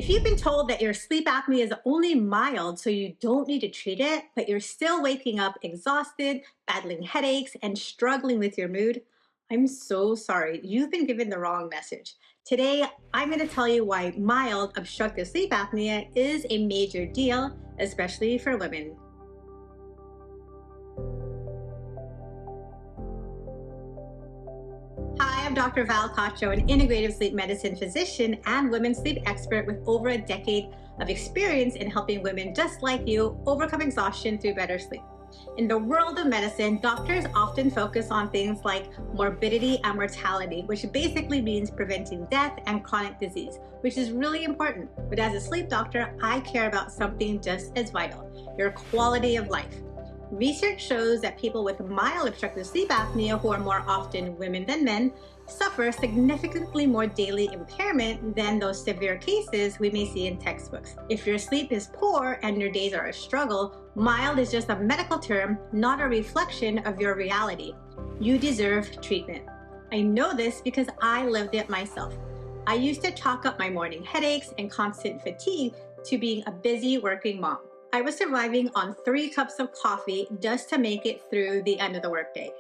If you've been told that your sleep apnea is only mild, so you don't need to treat it, but you're still waking up exhausted, battling headaches, and struggling with your mood, I'm so sorry. You've been given the wrong message. Today, I'm going to tell you why mild obstructive sleep apnea is a major deal, especially for women. Hi, I'm Dr. Cacho, an integrative sleep medicine physician and women's sleep expert with over a decade of experience in helping women just like you overcome exhaustion through better sleep. In the world of medicine, doctors often focus on things like morbidity and mortality, which basically means preventing death and chronic disease, which is really important. But as a sleep doctor, I care about something just as vital: your quality of life. Research shows that people with mild obstructive sleep apnea, who are more often women than men, suffer significantly more daily impairment than those severe cases we may see in textbooks. If your sleep is poor and your days are a struggle, mild is just a medical term, not a reflection of your reality. You deserve treatment. I know this because I lived it myself. I used to chalk up my morning headaches and constant fatigue to being a busy working mom. I was surviving on 3 cups of coffee just to make it through the end of the workday.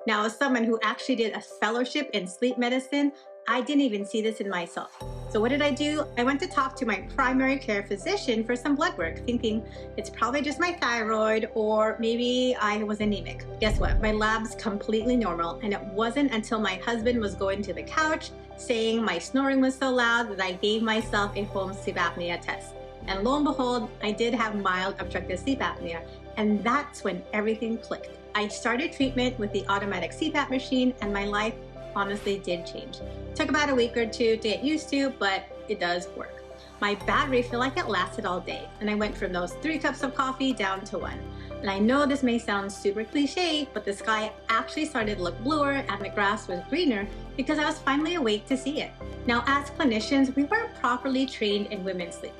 Now, as someone who actually did a fellowship in sleep medicine, I didn't even see this in myself. So what did I do? I went to talk to my primary care physician for some blood work, thinking it's probably just my thyroid or maybe I was anemic. Guess what? My lab's completely normal, and it wasn't until my husband was going to the couch saying my snoring was so loud that I gave myself a home sleep apnea test. And lo and behold, I did have mild obstructive sleep apnea, and that's when everything clicked. I started treatment with the automatic CPAP machine, and my life honestly did change. It took about a week or two to get used to, but it does work. My battery felt like it lasted all day, and I went from those 3 cups of coffee down to 1. And I know this may sound super cliche, but the sky actually started to look bluer and the grass was greener because I was finally awake to see it. Now, as clinicians, we weren't properly trained in women's sleep.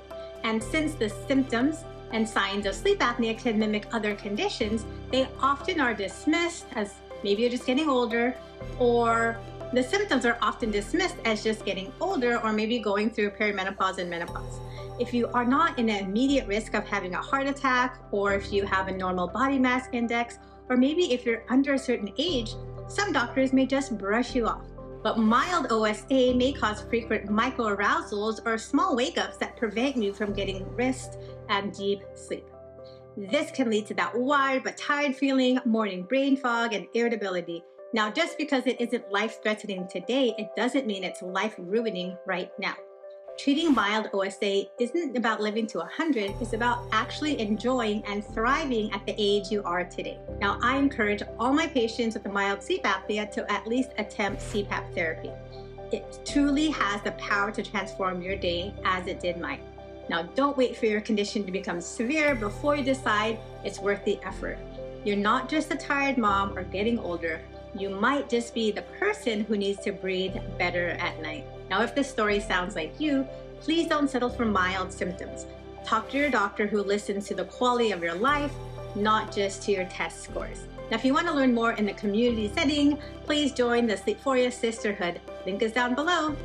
And since the symptoms and signs of sleep apnea can mimic other conditions, they often are dismissed as maybe you're just getting older, or the symptoms are often dismissed as just getting older or maybe going through perimenopause and menopause. If you are not in an immediate risk of having a heart attack, or if you have a normal body mass index, or maybe if you're under a certain age, some doctors may just brush you off. But mild OSA may cause frequent micro-arousals or small wake-ups that prevent you from getting rest and deep sleep. This can lead to that wired but tired feeling, morning brain fog, and irritability. Now, just because it isn't life-threatening today, it doesn't mean it's life-ruining right now. Treating mild OSA isn't about living to 100, it's about actually enjoying and thriving at the age you are today. Now, I encourage all my patients with a mild sleep apnea to at least attempt CPAP therapy. It truly has the power to transform your day as it did mine. Now, don't wait for your condition to become severe before you decide it's worth the effort. You're not just a tired mom or getting older. You might just be the person who needs to breathe better at night. Now, if this story sounds like you, please don't settle for mild symptoms. Talk to your doctor who listens to the quality of your life, not just to your test scores. Now, if you want to learn more in the community setting, please join the Sleephoria Sisterhood. Link is down below.